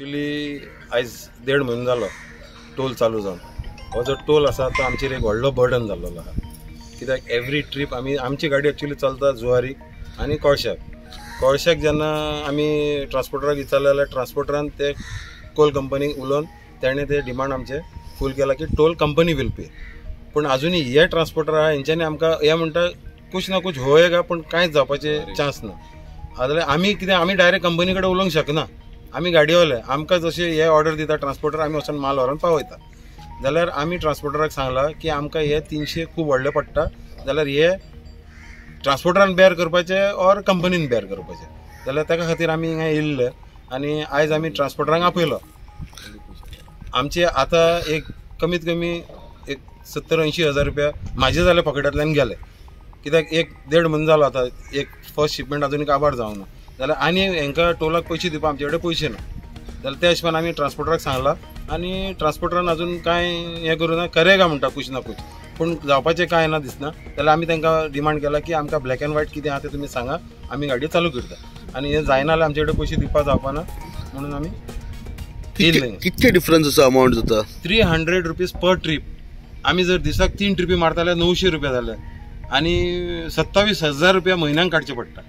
Actually आयज 1.5 म्हयनो जालो टोल चालू जावन. हो जो टोल आसा तो आमचेर एक व्हडलो बर्डन जाल्लो आहा. कित्याक एवरी ट्रीप आमची गाडी एक्चुअली चलता जुवारीक आनी कळशाक जेन्ना आमी ट्रान्सपोर्टराक विचारलें जाल्यार ट्रान्सपोर्टरान ते कोल कंपनीक उलोवन तेणें ते डिमांड आमचे फूल केला की टोल कंपनी वील पे. पूण आजुनी हे ट्रान्सपोर्टर आहा हेंच्यांनी आमकां हे म्हणटा कुछ ना कुछ होयेगा पूण कांयच जावपाचे चान्स ना. जाल्यार आमी कितें आमी डायरेक्ट कंपनी कडेन उलोवंक शकना. आमी गाडयोले आमकां जशें हे ऑर्डर दिता ट्रान्सपोर्टर आमी वचून माल व्हरून पावयता. जाल्यार आमी ट्रान्सपोर्टराक सांगलां की आमकां हे 300 खूब व्हडले पडटा. जाल्यार हे ट्रान्सपोर्टरान बेर करपाचे ऑर कंपनीन बेर करपाचे. जाल्यार ताका खातीर आमी हिंगा येयल्ले आनी आयज आमी ट्रान्सपोर्टरांक आपयलो. आमचे आतां एक कमीत कमी एक 70-80 हजार रुपया म्हाजे जाले पॉकेटांतल्यान गेले. कित्याक एक 1.5 म्हयनो जालो आतां एक फर्स्ट शिपमेंट अजून काबार जावंक ना. जाल्यार आनी हांकां टोलाक पयशे दिवपा आमचे कडेन पयशे ना. जाल्यार त्या हिशोबान आमी ट्रान्सपोर्टराक सांगलां आनी ट्रान्सपोर्टरान अजून कांय हें करूना करेगा म्हणटा कुछ ना कुछ पूण जावपाचें कांय ना दिसना. जाल्यार आमी तांकां डिमांड केला की आमकां ब्लॅक एंड व्हायट कितें आहा तें तुमी सांगा आमी गाडी चालू करता. आनी हें जायना जाल्यार आमचे कडेन पयशे दिवपा जावपाना म्हणून आमी कितके डिफरन्स आसा अमाउंट जाता 300 रुपीज पर ट्रीप. आमी जर दिसाक 3 ट्रिपी मारता जाल्यार 900 रुपया जाले आनी 27,000 रुपया म्हयन्याक काडचे पडटा.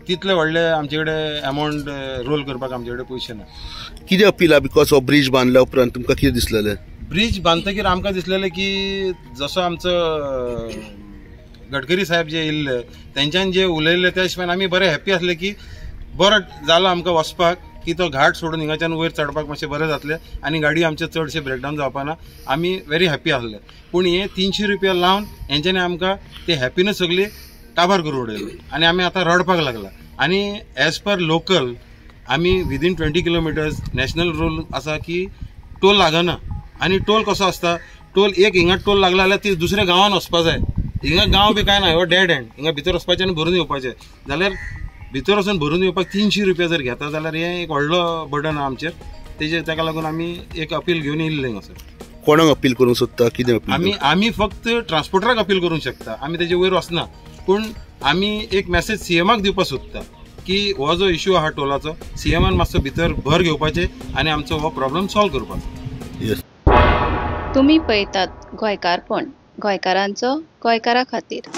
तितले व्हडले आमचे कडेन अमाउंट रोल करपाक आमचे कडेन पयशे ना. कितें अपील बिकॉज हो ब्रिज बांदल्या उपरांत तुमकां कितें दिसलेलें? ब्रिज बांदतकीर आमकां दिसलेलें की जसो आमचो गडकरी साहेब जे येयल्ले तेंच्यान जे उलयल्ले त्या हिशोबान आमी बरे हॅप्पी आसले की बरो जालो आमकां वचपाक की तो घाट सोडून हिंगाच्यान वयर चडपाक मातशें बरें जातलें आनी गाडी आमचे चडशे ब्रेकडावन जावपाना. आमी व्हेरी हॅप्पी आसले. पूण हे 300 रुपया लावन हेंच्यांनी आमकां ते हॅप्पीनेस सगळी काबार करून उडयली आनी आमी आतां रडपाक लागला. आनी एज पर लोकल आमी विदीन 20 किलोमिटर्स नॅशनल रूल आसा की टोल लागना. आनी टोल कसो आसता टोल एक हिंगा टोल लागला जाल्यार ती दुसऱ्या गांवांत वचपा जाय. हिंगा गांव बी कांय ना हो डेड एंड. हिंगा भितर वचपाचें आनी भरून येवपाचें. जाल्यार भितर वचून भरून येवपाक 300 रुपया जर घेता जाल्यार हें एक व्हडलो बर्डन आहा आमचेर. ताका लागून आमी एक अपील घेवन येयल्ले हिंगा सर. कोणाक अपील करूंक सोदता कितें अपील? आमी फक्त ट्रान्सपोर्टराक अपील करूंक शकता. आमी तेजे वयर वचना. पूण आमी एक मेसेज सीएमाक दिवपाक सोदता की हो जो इश्यू आहा टोलाचो सीएमान मातसो भितर भर घेवपाचे आनी आमचो हो प्रॉब्लेम सॉल्व करपाचो. तुम्ही पळयतात गोंयकारपण गोंयकारांचो गोंयकारा खातीर.